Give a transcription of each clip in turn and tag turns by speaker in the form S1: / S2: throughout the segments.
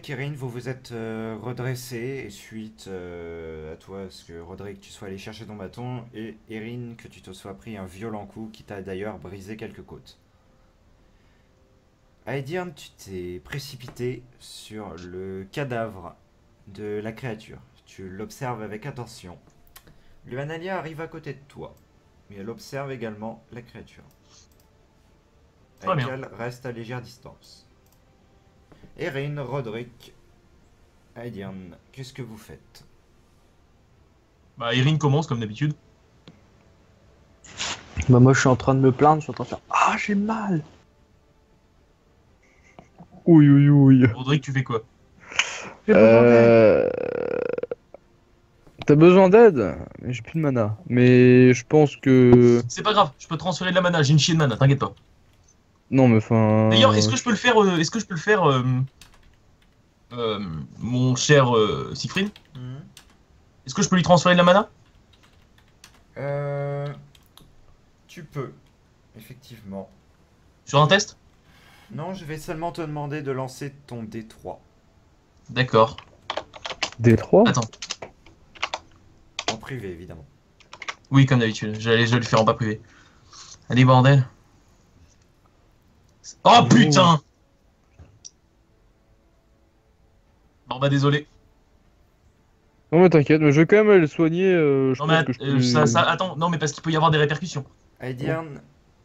S1: Roderick, Erin, vous vous êtes redressés et suite à toi, ce que Roderick, tu sois allé chercher ton bâton et Erin, que tu te sois pris un violent coup qui t'a d'ailleurs brisé quelques côtes. Aedion, tu t'es précipité sur le cadavre de la créature. Tu l'observes avec attention. Luanalia arrive à côté de toi, mais elle observe également la créature.
S2: Très bien.
S1: Aekal reste à légère distance. Erin, Roderick, Aedion, qu'est-ce que vous faites?
S2: Bah, Erin commence comme d'habitude.
S3: Bah moi je suis en train de me plaindre, je suis en train de faire ah j'ai mal. Oui oui oui.
S2: Roderick, tu fais quoi?
S3: Euh... T'as besoin d'aide? J'ai plus de mana. Mais je pense que...
S2: C'est pas grave, je peux transférer de la mana, j'ai une chier de mana, t'inquiète pas.
S3: Non mais
S2: D'ailleurs,
S3: enfin...
S2: euh, mon cher Siegfried,
S1: Hmm.
S2: est-ce que je peux lui transférer de la mana?
S1: Euh, Tu peux, effectivement.
S2: Sur un test?
S1: Non, je vais seulement te demander de lancer ton D3.
S2: D'accord.
S3: D3?
S2: Attends.
S1: En privé, évidemment.
S2: Oui, comme d'habitude, je vais le faire en pas privé. Allez, bordel. Oh
S3: Oh.
S2: putain! Bon bah désolé.
S3: Non mais t'inquiète, mais je vais quand même aller le soigner, je
S2: Non
S3: pense
S2: mais
S3: que je peux lui...
S2: attends, non mais parce qu'il peut y avoir des répercussions.
S1: Aedion,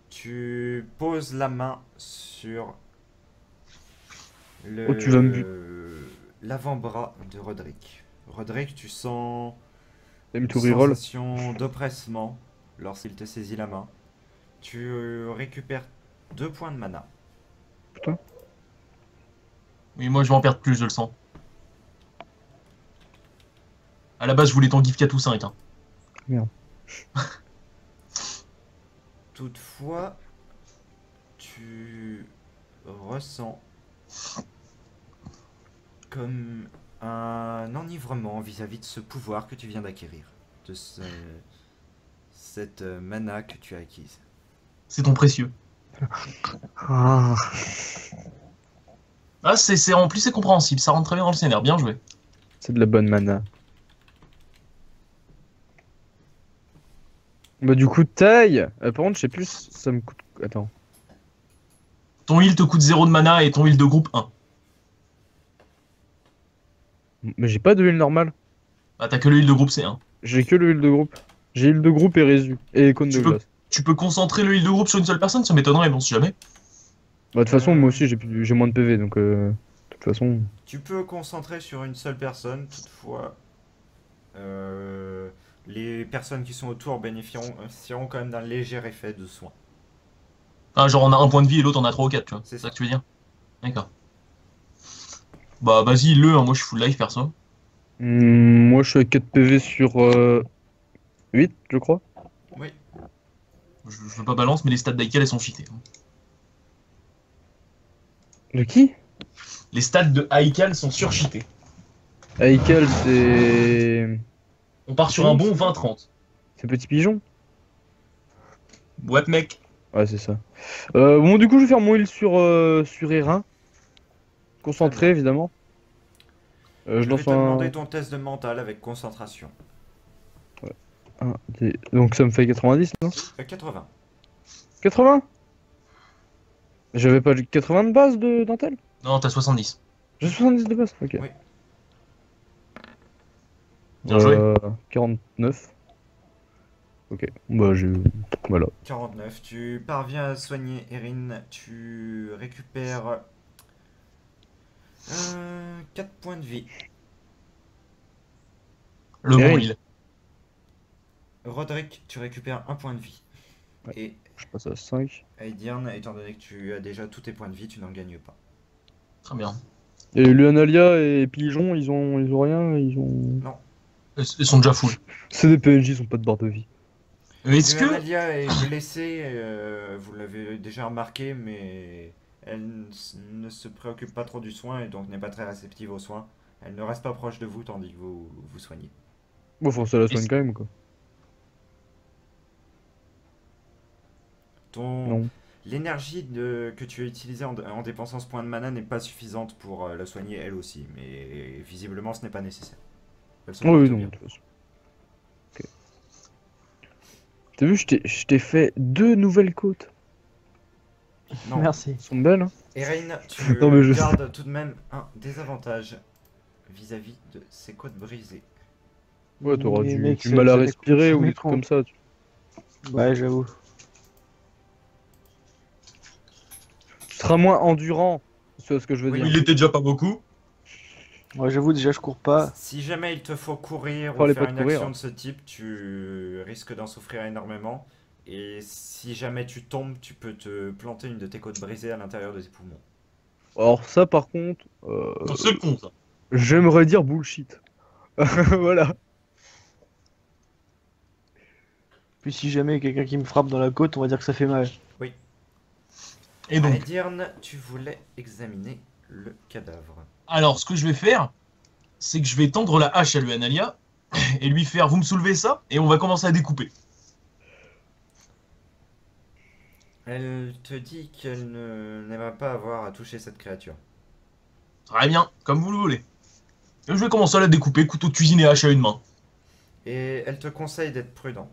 S1: tu poses la main sur
S3: Oh tu vas me...
S1: l'avant-bras de Roderick. Roderick, tu sens
S3: T'aimes
S1: une
S3: tout reroll?
S1: sensation d'oppressement lorsqu'il te saisit la main. Tu récupères 2 points de mana.
S3: Putain.
S2: Oui, moi je vais en perdre plus, je le sens. À la base, je voulais ton gif 4 ou 5, hein.
S3: Merde.
S1: Toutefois, tu ressens comme un enivrement vis-à-vis de ce pouvoir que tu viens d'acquérir, de cette mana que tu as acquise.
S2: C'est ton précieux.
S3: Ah.
S2: Ah, en plus c'est compréhensible, ça rentre très bien dans le scénario, bien joué.
S3: C'est de la bonne mana. Bah du coup taille. Par contre je sais plus, ça me coûte... Attends.
S2: Ton heal te coûte 0 de mana et ton heal de groupe 1.
S3: Mais j'ai pas de heal normal.
S2: Bah t'as que le heal de groupe, c'est 1.
S3: J'ai que le heal de groupe. J'ai heal de groupe et résu. Et cône de
S2: Tu peux,
S3: glace.
S2: tu peux concentrer le heal de groupe sur une seule personne, ça m'étonnerait, bon si jamais.
S3: Bah, de toute façon, moi aussi, j'ai moins de PV, donc de toute façon.
S1: Tu peux concentrer sur une seule personne, toutefois, euh, les personnes qui sont autour bénéficieront quand même d'un léger effet de soin.
S2: Ah, genre on a un point de vie et l'autre on a 3 ou 4, tu vois.
S1: C'est
S2: C'est ça
S1: ça.
S2: que tu veux dire? D'accord. Bah vas-y, hein, moi je suis full life perso.
S3: Moi, je suis à 4 PV sur 8, je crois.
S1: Oui.
S2: Je veux pas balance, mais les stats d'Aikel elles sont cheatées.
S3: De qui?
S2: Les stats de Aikel sont surcheatées.
S3: Aikel, c'est.
S2: On part sur un bon 20-30.
S3: C'est Petit Pigeon?
S2: Ouais mec.
S3: Ouais, c'est ça. Bon, du coup, je vais faire mon heal sur Erin. Concentré,
S1: bien.
S3: évidemment. Je
S1: Je vais
S3: lance
S1: te demander
S3: un...
S1: ton test de mental avec concentration.
S3: Donc, ça me fait 90, non?
S1: 80.
S3: 80? J'avais pas 80 de base de dentelle?
S2: Non, t'as 70.
S3: J'ai 70 de base, ok.
S1: Oui.
S2: Bien joué.
S3: 49. Ok, bah j'ai... Voilà.
S1: 49. Tu parviens à soigner Erin. Tu récupères 4 points de vie.
S2: Le bon
S3: Erin.
S2: heal.
S1: Roderick, tu récupères un point de vie.
S3: Ouais.
S1: Et
S3: Je passe à 5.
S1: Aedion, étant donné que tu as déjà tous tes points de vie, tu n'en gagnes pas.
S2: Très bien.
S3: Et Luanalia et Pigeon, ils ont rien, ils ont...
S1: Non.
S2: Ils sont déjà full.
S3: C'est des PNJ, ils ont pas de barre de vie.
S2: Est-ce que...
S1: Luanalia est blessée, vous l'avez déjà remarqué, mais elle ne se préoccupe pas trop du soin et donc n'est pas très réceptive aux soins. Elle ne reste pas proche de vous tandis que vous vous soignez.
S3: Bon, faut ça la soigne
S2: est-ce-
S3: quand même, quoi.
S1: Ton...
S3: Non.
S1: L'énergie que tu as utilisée en dépensant ce point de mana n'est pas suffisante pour la soigner elle aussi, mais visiblement ce n'est pas nécessaire. Elle se
S3: Oh, oui,
S1: porte
S3: non,
S1: bien.
S3: de toute façon. Ok. T'as vu, je t'ai fait 2 nouvelles côtes.
S1: Non,
S4: Merci.
S3: Elles sont belles, hein.
S1: Erein, tu
S3: Non, mais je-
S1: gardes tout de même un désavantage vis-à-vis de ces côtes brisées.
S3: Ouais, t'auras
S4: Mais
S3: du,
S4: mec,
S3: du mal à
S4: ça
S3: respirer ou
S4: met
S3: des trucs
S4: con.
S3: comme ça.
S4: Ouais, j'avoue.
S3: Tu seras moins endurant. C'est ce que je veux
S1: Oui,
S3: dire.
S2: Il était déjà pas beaucoup.
S4: Ouais, j'avoue, déjà, je cours pas.
S1: Si jamais il te faut courir ou
S3: Fallait
S1: faire
S3: pas
S1: une
S3: courir.
S1: action de ce type, tu risques d'en souffrir énormément. Et si jamais tu tombes, tu peux te planter une de tes côtes brisées à l'intérieur de tes poumons.
S3: Alors ça, par contre,
S2: Non, c'est con ça.
S3: j'aimerais dire bullshit. Voilà.
S4: Puis si jamais il y a quelqu'un qui me frappe dans la côte, on va dire que ça fait mal.
S2: Et donc,
S1: Aedirn, tu voulais examiner le cadavre.
S2: alors ce que je vais faire, c'est que je vais tendre la hache à Luanalia et lui faire vous me soulevez ça et on va commencer à découper.
S1: Elle te dit qu'elle n'aimerait pas avoir à toucher cette créature.
S2: Très bien, comme vous le voulez. Et je vais commencer à la découper, couteau de cuisine et hache à une main.
S1: Et elle te conseille d'être prudent.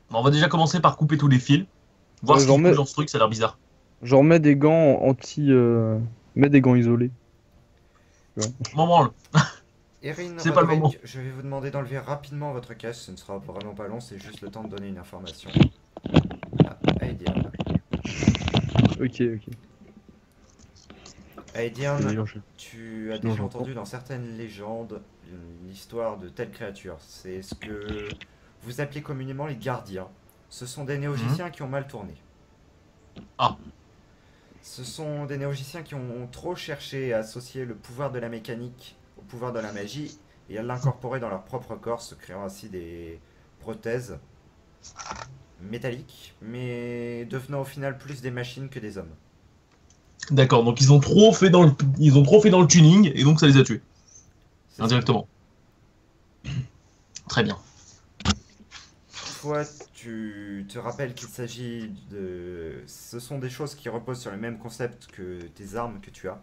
S2: Bon, on va déjà commencer par couper tous les fils. Voir
S3: Ouais,
S2: ce
S3: j'en
S2: qui
S3: mets-
S2: bouge dans ce truc, ça a l'air bizarre.
S3: Genre mets des gants anti... Mets des gants isolés.
S2: M'en branle.
S1: Erin,
S2: C'est pas le
S1: Roderick,
S2: moment.
S1: je vais vous demander d'enlever rapidement votre cache. Ce ne sera vraiment pas long, c'est juste le temps de donner une information à Aedirn.
S3: Ok, ok.
S1: Aedirn,
S3: D'ailleurs, je-
S1: tu as
S3: Sinon,
S1: déjà
S3: j'entends.
S1: entendu dans certaines légendes l'histoire de telle créature. C'est ce que vous appelez communément les gardiens. Ce sont des néogiciens qui ont mal tourné.
S2: Ah.
S1: Ce sont des néogiciens qui ont trop cherché à associer le pouvoir de la mécanique au pouvoir de la magie et à l'incorporer dans leur propre corps, se créant ainsi des prothèses métalliques, mais devenant au final plus des machines que des hommes.
S2: D'accord, donc ils ont trop fait dans le tuning et donc ça les a tués
S1: C'est ça.
S2: indirectement. Très bien.
S1: Toi, tu te rappelles qu'il s'agit de... Ce sont des choses qui reposent sur le même concept que tes armes que tu as.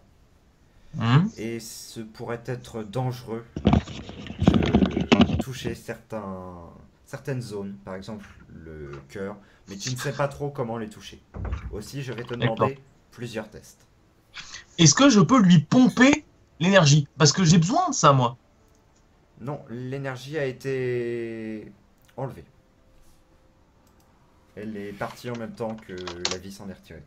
S1: Et ce pourrait être dangereux de toucher certaines zones, par exemple le cœur, mais tu ne sais pas trop comment les toucher. Aussi, je vais te demander plusieurs tests.
S2: Est-ce que je peux lui pomper l'énergie? Parce que j'ai besoin de ça, moi.
S1: Non, l'énergie a été enlevée. Elle est partie en même temps que la vie s'en est retirée.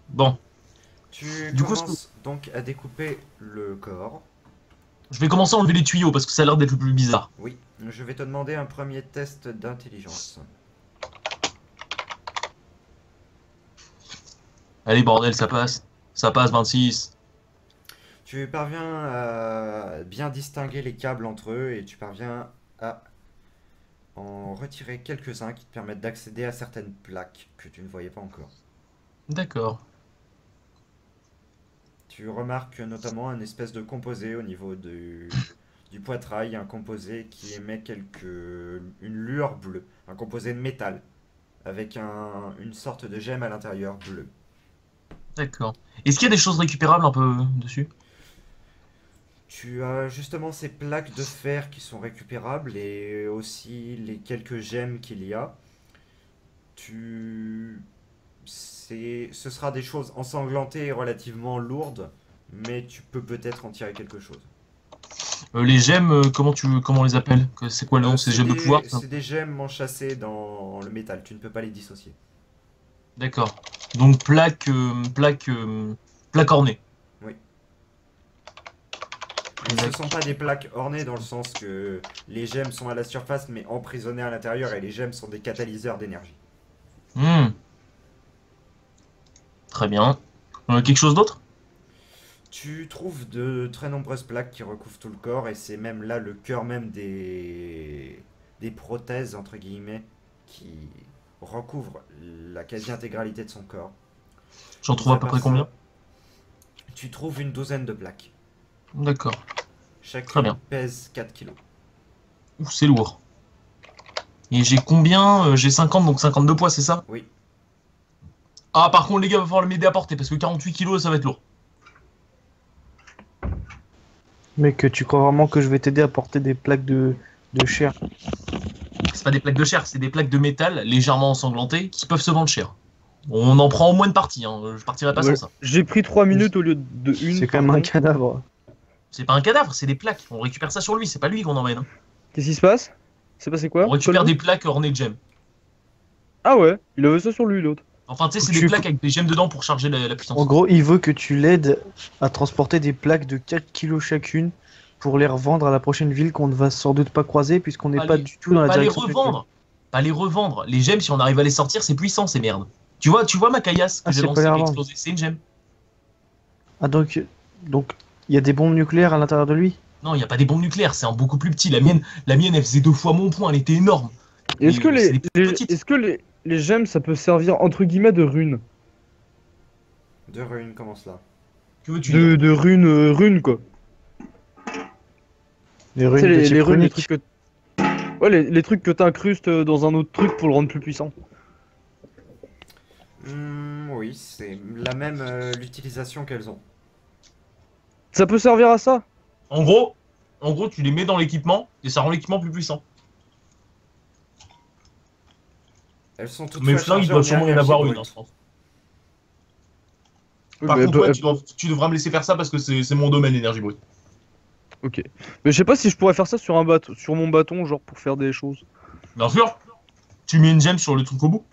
S2: Bon,
S1: Tu
S2: Du coup,
S1: commences donc à découper le corps.
S2: je vais commencer à enlever les tuyaux parce que ça a l'air d'être le plus bizarre.
S1: Oui, je vais te demander un premier test d'intelligence.
S2: Allez, bordel, ça passe. Ça passe, 26.
S1: Tu parviens à bien distinguer les câbles entre eux et tu parviens à en retirer quelques-uns qui te permettent d'accéder à certaines plaques que tu ne voyais pas encore.
S2: D'accord.
S1: Tu remarques notamment un espèce de composé au niveau du poitrail, un composé qui émet une lueur bleue, un composé de métal avec une sorte de gemme à l'intérieur bleue.
S2: D'accord. Est-ce qu'il y a des choses récupérables un peu dessus?
S1: Tu as justement ces plaques de fer qui sont récupérables et aussi les quelques gemmes qu'il y a. Ce sera des choses ensanglantées et relativement lourdes, mais tu peux peut-être en tirer quelque chose.
S2: Les gemmes, comment on les appelle? C'est quoi le nom? C'est des gemmes de pouvoir, ça?
S1: C'est des gemmes enchâssées dans le métal, tu ne peux pas les dissocier.
S2: D'accord. Donc plaque ornée.
S1: Et ce ne sont pas des plaques ornées dans le sens que les gemmes sont à la surface mais emprisonnées à l'intérieur et les gemmes sont des catalyseurs d'énergie.
S2: Très bien. Quelque chose d'autre?
S1: Tu trouves de très nombreuses plaques qui recouvrent tout le corps et c'est même là le cœur même des prothèses entre guillemets qui recouvrent la quasi-intégralité de son corps.
S2: J'en trouve à peu
S1: À part
S2: près
S1: ça,
S2: combien?
S1: Tu trouves une douzaine de plaques.
S2: D'accord.
S1: Chacune
S2: Très bien.
S1: pèse 4 kilos.
S2: Ouh, c'est lourd. Et j'ai combien? J'ai 50, donc 52 poids, c'est ça?
S1: Oui.
S2: Ah, par contre, les gars, va falloir m'aider à porter, parce que 48 kilos, ça va être lourd.
S4: Mec, tu crois vraiment que je vais t'aider à porter des plaques de chair?
S2: C'est pas des plaques de chair, c'est des plaques de métal légèrement ensanglantées qui peuvent se vendre cher. On en prend au moins une partie, hein. Je partirai pas
S3: Ouais,
S2: sans ça.
S3: j'ai pris 3 minutes au lieu de une.
S4: C'est quand même un cadavre.
S2: C'est pas un cadavre, c'est des plaques. On récupère ça sur lui, c'est pas lui qu'on emmène, hein.
S3: Qu'est-ce qui se passe? C'est passé quoi?
S2: On récupère des plaques ornées de gemmes.
S3: Ah ouais, il avait ça sur lui l'autre.
S2: Enfin, tu sais, c'est
S4: Tu-
S2: des plaques avec des gemmes dedans pour charger la
S4: En
S2: puissance.
S4: gros, il veut que tu l'aides à transporter des plaques de 4 kilos chacune pour les revendre à la prochaine ville qu'on ne va sans doute pas croiser puisqu'on n'est
S2: Pas
S4: pas
S2: les-
S4: du tout dans la
S2: Pas les
S4: direction.
S2: revendre. Pas les revendre. Les gemmes, si on arrive à les sortir, c'est puissant, ces merdes. Tu vois ma caillasse que
S4: Ah,
S2: j'ai
S4: c'est
S2: lancée
S4: pas les
S2: qui a
S4: revendre.
S2: explosé, c'est une gemme.
S4: Ah donc il y a des bombes nucléaires à l'intérieur de lui?
S2: Non, il n'y a pas des bombes nucléaires, c'est un beaucoup plus petit. La mienne, elle faisait 2 fois mon poids, elle était énorme.
S3: Et Est-ce
S2: Mais,
S3: que,
S2: c'est des petites.
S3: est-ce que les gemmes ça peut servir entre guillemets de runes?
S1: De runes, comment cela?
S2: Que veux-tu dire
S3: De runes quoi.
S4: Les
S3: Tu
S4: runes
S3: sais,
S4: de
S3: les
S4: type
S3: runes, les
S4: runique.
S3: trucs que. Ouais, les trucs que t'incrustes dans un autre truc pour le rendre plus puissant.
S1: Oui, c'est la même l'utilisation qu'elles ont.
S3: Ça peut servir à ça?
S2: En gros, tu les mets dans l'équipement et ça rend l'équipement plus puissant.
S1: Elles sont toutes
S2: Mes flingues, il doit sûrement y en avoir une, hein, je pense.
S3: Oui,
S2: Par
S3: mais
S2: contre,
S3: elle
S2: ouais, tu devras me laisser faire ça parce que c'est mon domaine, énergie brute.
S3: Ok. Mais je sais pas si je pourrais faire ça sur un bateau, sur mon bâton, genre pour faire des choses.
S2: Bien sûr, tu mets une gemme sur le truc au bout.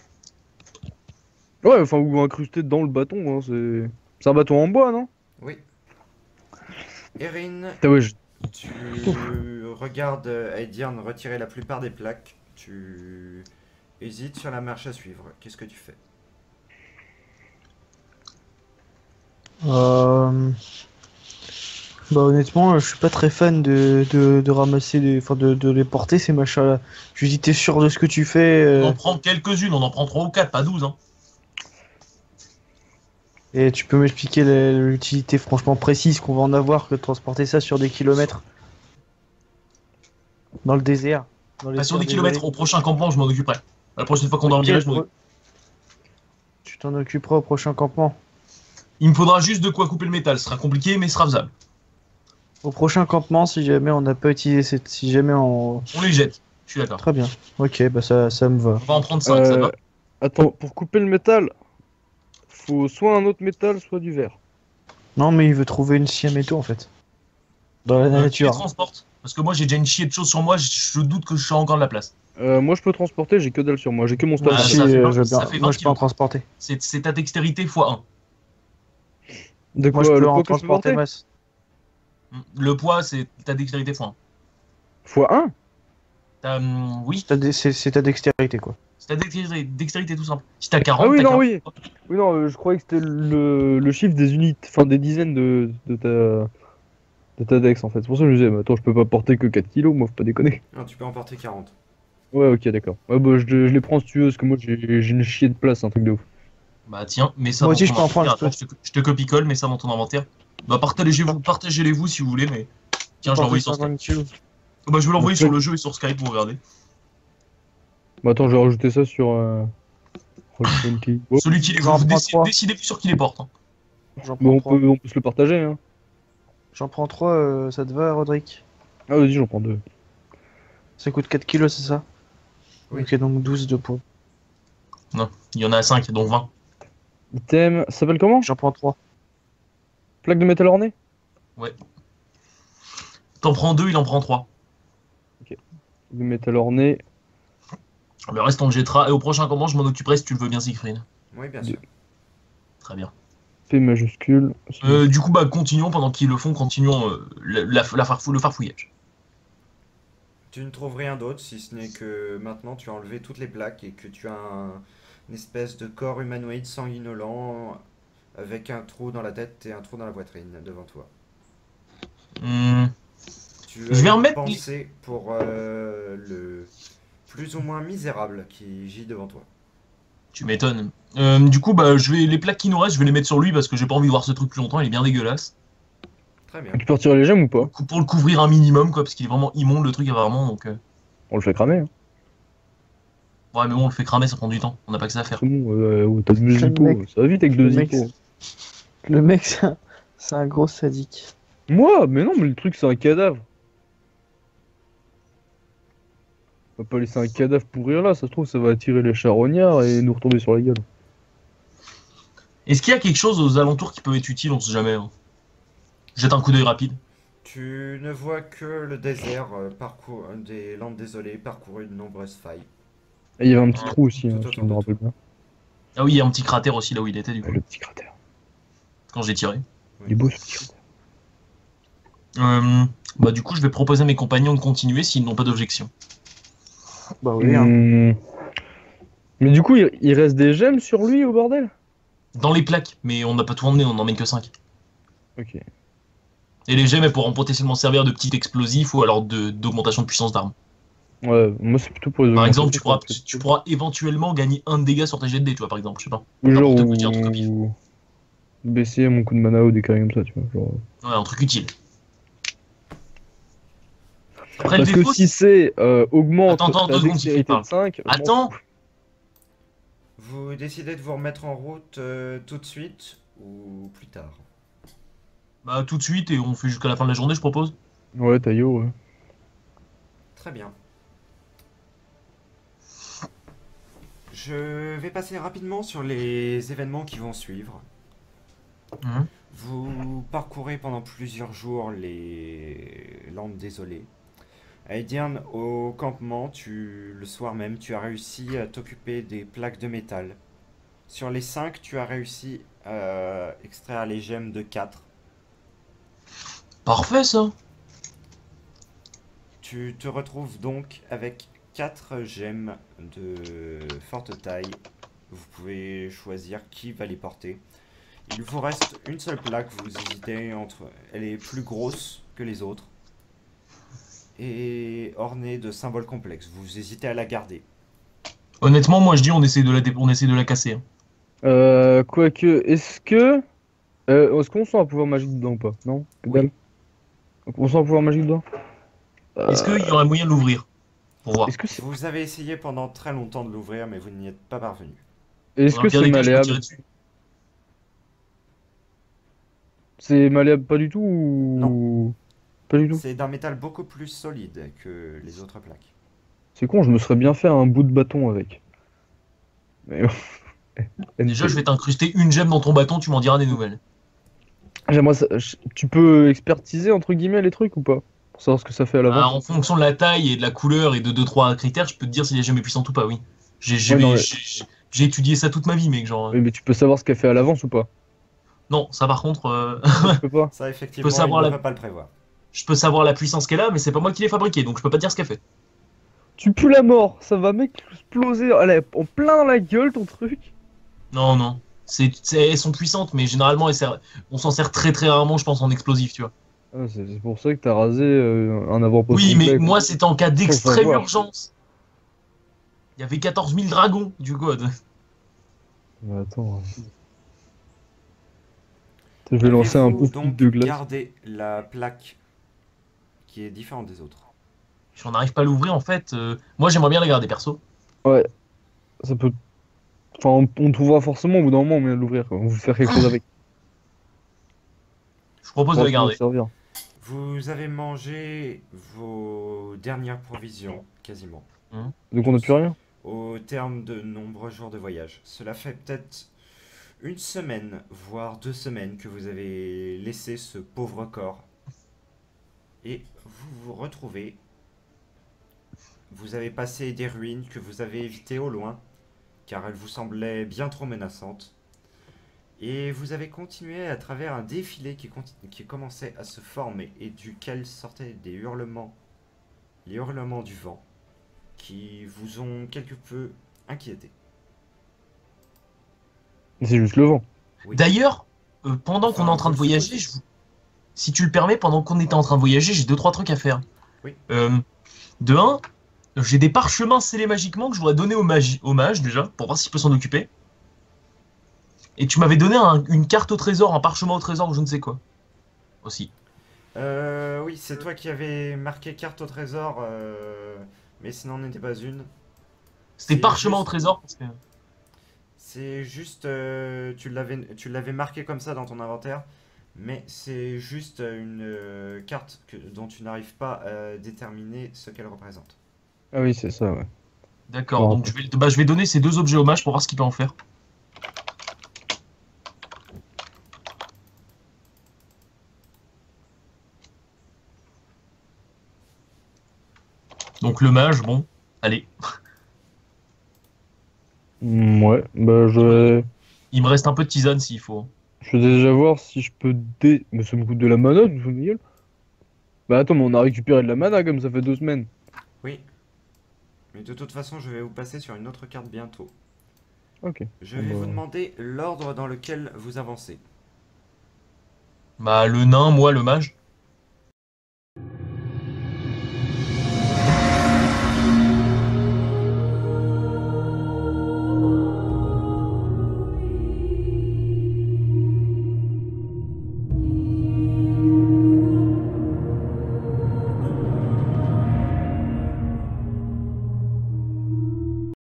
S3: Ouais, enfin, ou incrusté dans le bâton, hein, c'est un bâton en bois, non?
S1: Oui. Erin,
S3: Ah ouais,
S1: tu regardes Aidian retirer la plupart des plaques. Tu hésites sur la marche à suivre. Qu'est-ce que tu fais?
S4: Bah honnêtement, je suis pas très fan de ramasser enfin de les porter ces machins-là. Je lui dis t'es sûr de ce que tu fais
S2: On en prend quelques-unes, on en prend 3 ou 4, pas 12. Hein.
S4: et tu peux m'expliquer l'utilité franchement précise qu'on va en avoir que de transporter ça sur des kilomètres dans le désert. Dans les
S2: Pas sur
S4: terres
S2: des kilomètres,
S4: désolées.
S2: au prochain campement, je m'en occuperai. La prochaine fois qu'on dormira, je m'en occuperai.
S4: Tu t'en occuperas au prochain campement.
S2: Il me faudra juste de quoi couper le métal, ce sera compliqué, mais ce sera faisable.
S4: Au prochain campement, si jamais on n'a pas utilisé si jamais on...
S2: On les jette, je suis d'accord.
S4: Très bien. Ok, bah ça me va.
S2: On va en prendre 5, ça te va?
S3: Attends, pour couper le métal, faut soit un autre métal, soit du verre.
S4: Non, mais il veut trouver une scie à métaux en fait. Dans la
S2: Qui les
S4: nature.
S2: transporte? Parce que moi j'ai déjà une chier de choses sur moi, je doute que je sois encore de la place.
S3: Moi, je peux transporter, j'ai que dalle sur moi, j'ai que mon stock.
S2: Ah,
S4: Si,
S2: ça fait vingt-
S4: je veux
S2: ça
S4: bien.
S2: fait
S4: Moi
S2: 20
S4: je peux en
S2: kilos.
S4: transporter.
S2: C'est ta dextérité x1.
S3: De
S4: Moi
S3: quoi,
S4: je peux
S3: le
S4: en
S3: poids que je peux
S4: transporter
S3: porter?
S4: masse.
S2: Le poids, c'est ta dextérité x1.
S3: Fois 1?
S2: Oui,
S4: C'est ta dextérité quoi.
S2: c'est ta dextérité tout simple. Si t'as 40,
S3: Ah oui,
S2: t'as
S3: non,
S2: 40.
S3: oui. Oui, non, je croyais que c'était le chiffre des unités, enfin des dizaines de ta dex en fait. C'est pour ça que je me disais, mais attends, je peux pas porter que 4 kilos, moi, faut pas déconner.
S1: Non, tu peux en porter 40.
S3: Ouais, ok, d'accord. Ouais, bah, je les prends si tu veux, parce que moi j'ai une chier de place, un truc de ouf.
S2: Bah tiens, mets ça
S4: Moi
S2: dans
S4: aussi,
S2: ton
S4: je peux en prendre,
S2: inventaire.
S4: je peux.
S2: Attends, je te copie-colle, mets ça dans ton inventaire. Bah partagez-les-vous si vous voulez, mais... Tiens, je l'ai envoyé sur Skype.
S4: 50 kilos.
S2: Bah je vais l'envoyer
S3: Ok.
S2: sur le jeu et sur Skype, vous regardez.
S3: Bah attends, je vais rajouter ça sur Roll20. Oh,
S2: Celui qui les
S4: J'en
S2: vous
S4: prends trois.
S2: décidez sur qui les porte. Hein.
S4: J'en
S3: bon,
S4: prends 3.
S3: on peut se le partager, hein.
S4: J'en prends 3, ça te va, Roderick?
S3: Ah, vas-y, j'en prends 2.
S4: Ça coûte 4 kilos, c'est ça?
S1: Oui.
S4: Ok, donc 12 de poids.
S2: Il y en a 5, donc 20.
S3: Item, ça s'appelle comment?
S4: J'en prends 3.
S3: Plaque de métal orné?
S2: T'en prends 2, il en prend 3.
S3: De métal orné.
S2: Le reste on le jettera, et au prochain comment je m'en occuperai si tu le veux bien, Siegfried.
S1: Oui, bien sûr.
S2: Très bien.
S3: P majuscule.
S2: Du coup, bah continuons pendant qu'ils le font, continuons le farfouillage.
S1: Tu ne trouves rien d'autre si ce n'est que maintenant tu as enlevé toutes les plaques et que tu as une espèce de corps humanoïde sanguinolent avec un trou dans la tête et un trou dans la poitrine devant toi. Tu
S2: Je vais
S1: as
S2: remettre
S1: pensé pour le plus ou moins misérable qui gît devant toi.
S2: Tu m'étonnes. Du coup, bah les plaques qui nous restent, je vais les mettre sur lui parce que j'ai pas envie de voir ce truc plus longtemps, il est bien dégueulasse.
S1: Très bien.
S3: Tu peux retirer les gemmes ou pas?
S2: Pour le couvrir un minimum, quoi, parce qu'il est vraiment immonde le truc, vraiment, donc...
S3: On le fait cramer. Hein.
S2: Ouais, mais bon, on le fait cramer, ça prend du temps. On n'a pas que ça à faire.
S3: C'est bon, t'as deux
S4: Le
S3: hippos.
S4: mec-
S3: Ça va vite avec deux
S4: le mec-
S3: hippos.
S4: Le mec, c'est un gros sadique.
S3: Moi, mais non, mais le truc, c'est un cadavre. On va pas laisser un cadavre pourrir là, ça se trouve, ça va attirer les charognards et nous retomber sur la gueule.
S2: Est-ce qu'il y a quelque chose aux alentours qui peut être utile? On sait jamais. Hein. Jette un coup d'œil rapide.
S1: Tu ne vois que le désert, des landes désolées parcourues de nombreuses failles.
S3: Et il y avait un petit trou aussi,
S1: Tout
S3: hein,
S1: autour
S3: si je me
S1: de
S3: rappelle bien.
S2: Ah oui, il y a un petit cratère aussi là où il était du coup,
S3: Le petit cratère.
S2: quand j'ai tiré.
S3: Il est beau ce petit cratère.
S2: Bah du coup, je vais proposer à mes compagnons de continuer s'ils n'ont pas d'objection.
S4: Bah oui, hein.
S3: Mais du coup, il reste des gemmes sur lui au bordel?
S2: Dans les plaques, mais on n'a pas tout emmené, on n'en emmène que 5.
S3: Ok.
S2: Et les gemmes, elles pourront potentiellement servir de petit explosif ou alors d'augmentation de puissance d'arme.
S3: Ouais, moi c'est plutôt pour les
S2: Par exemple,
S3: augmentations,
S2: tu pourras éventuellement gagner 1 de dégâts sur tes jets de dés, tu vois, par exemple, je sais pas.
S3: Ou genre,
S2: N'importe quoi, dire un truc au pif.
S3: baisser mon coup de mana ou des carrés comme ça, tu vois. Genre...
S2: Ouais, un truc utile. Après, le
S3: Parce que
S2: défaut,
S3: si c'est augmente
S2: Attends,
S3: ta
S2: 2 secondes,
S3: dextérité
S2: Cyprien.
S3: de 5,
S2: Attends,
S1: Vous décidez de vous remettre en route tout de suite ou plus tard?
S2: bah tout de suite et on fait jusqu'à la fin de la journée, je propose.
S3: Ouais, Taillot, ouais.
S1: Très bien. Je vais passer rapidement sur les événements qui vont suivre.
S2: Mhm.
S1: Vous parcourez pendant plusieurs jours les landes désolées. Aedian, au campement, le soir même, tu as réussi à t'occuper des plaques de métal. Sur les 5, tu as réussi à extraire les gemmes de 4.
S2: Parfait ça.
S1: Tu te retrouves donc avec 4 gemmes de forte taille. Vous pouvez choisir qui va les porter. Il vous reste une seule plaque, vous hésitez entre... Elle est plus grosse que les autres. Et ornée de symboles complexes. Vous hésitez à la garder.
S2: Honnêtement, moi je dis on essaie de la casser. Hein.
S3: Quoique, est-ce qu'on sent un pouvoir magique dedans ou pas? Non? Que dalle. On sent un pouvoir magique dedans?
S2: Est-ce qu'il y aurait moyen de l'ouvrir? Pour voir.
S3: Est-ce que c'est
S1: Vous avez essayé pendant très longtemps de l'ouvrir, mais vous n'y êtes pas parvenu.
S3: est-ce
S2: Dans
S3: que
S2: le pire
S3: c'est
S2: des cas, je peux
S3: malléable?
S2: tirer dessus.
S3: C'est malléable pas du tout ou... Pas du tout.
S1: C'est d'un métal beaucoup plus solide que les autres plaques.
S3: C'est con, je me serais bien fait un bout de bâton avec. Mais bon.
S2: Déjà, je vais t'incruster une gemme dans ton bâton, tu m'en diras des nouvelles.
S3: J'aimerais tu peux expertiser entre guillemets les trucs ou pas? Pour savoir ce que ça fait à
S2: Bah,
S3: l'avance.
S2: en fonction de la taille et de la couleur et de 2-3 critères, je peux te dire si la gemme est puissante ou pas, oui.
S3: Ouais, non,
S2: J'ai étudié ça toute ma vie, mec, genre.
S3: Oui, mais tu peux savoir ce qu'elle fait à l'avance ou pas?
S2: Non, ça par contre,
S3: Tu peux pas.
S1: Ça, effectivement,
S2: savoir
S1: il ne
S2: la-
S1: peut pas le prévoir.
S2: je peux savoir la puissance qu'elle a, mais c'est pas moi qui l'ai fabriquée, donc je peux pas te dire ce qu'elle fait.
S3: Tu pues la mort, ça va mec exploser. Allez, en plein dans la gueule ton truc.
S2: Non, non. Elles sont puissantes, mais généralement, on s'en sert très très rarement, je pense, en explosif, tu vois.
S3: Ah, c'est pour ça que t'as rasé un avant-poste
S2: Oui, mais
S3: complet,
S2: moi, c'était en cas d'extrême
S3: voir.
S2: urgence. Il y avait 14 000 dragons, du code.
S3: Mais attends. Je vais lancer un
S1: Avez-vous
S3: peu
S1: donc
S3: de glace.
S1: garder la plaque qui est différente des autres?
S2: Si on n'arrive pas à l'ouvrir, en fait, moi, j'aimerais bien la garder, perso.
S3: Ouais, ça peut. Enfin, on trouvera forcément au bout d'un moment moyen de l'ouvrir, quoi. On va faire quelque chose avec.
S2: Je propose de la garder.
S3: Servir.
S1: Vous avez mangé vos dernières provisions, quasiment,
S3: Donc on n'a plus rien.
S1: au terme de nombreux jours de voyage. Cela fait peut-être une semaine, voire 2 semaines que vous avez laissé ce pauvre corps. Et vous vous retrouvez. Vous avez passé des ruines que vous avez évitées au loin, car elles vous semblaient bien trop menaçantes. Et vous avez continué à travers un défilé qui commençait à se former et duquel sortaient des hurlements, les hurlements du vent, qui vous ont quelque peu inquiété.
S3: C'est juste le vent.
S1: Oui.
S2: D'ailleurs, pendant qu'on est en train de
S1: vous le
S2: voyager,
S1: supposez.
S2: si tu le permets, pendant qu'on était en train de voyager, j'ai 2-3 trucs à faire.
S1: Oui.
S2: De 1, j'ai des parchemins scellés magiquement que je voudrais donner au mage déjà, pour voir s'il peut s'en occuper. Et tu m'avais donné une carte au trésor, un parchemin au trésor ou je ne sais quoi. Aussi.
S1: Oui, c'est toi qui avais marqué carte au trésor, mais ce n'en était pas une.
S2: C'était
S1: C'est
S2: parchemin au
S1: juste-
S2: trésor parce que...
S1: C'est juste, tu l'avais marqué comme ça dans ton inventaire, mais c'est juste une carte dont tu n'arrives pas à déterminer ce qu'elle représente.
S3: Ah oui, c'est ça, ouais.
S2: D'accord,
S3: Bon,
S2: donc je vais donner ces 2 objets au mage pour voir ce qu'il peut en faire. Donc le mage, bon, allez.
S3: Ouais, bah
S2: Il me reste un peu de tisane s'il faut.
S3: je vais déjà voir si je peux Mais ça me coûte de la mana, tu te fous de ma gueule. Bah attends, mais on a récupéré de la mana comme ça fait 2 semaines.
S1: Oui, mais de toute façon, je vais vous passer sur une autre carte bientôt.
S3: Ok.
S1: Je
S3: Bon,
S1: vais
S3: bah,
S1: vous demander l'ordre dans lequel vous avancez.
S2: Bah le nain, moi le mage.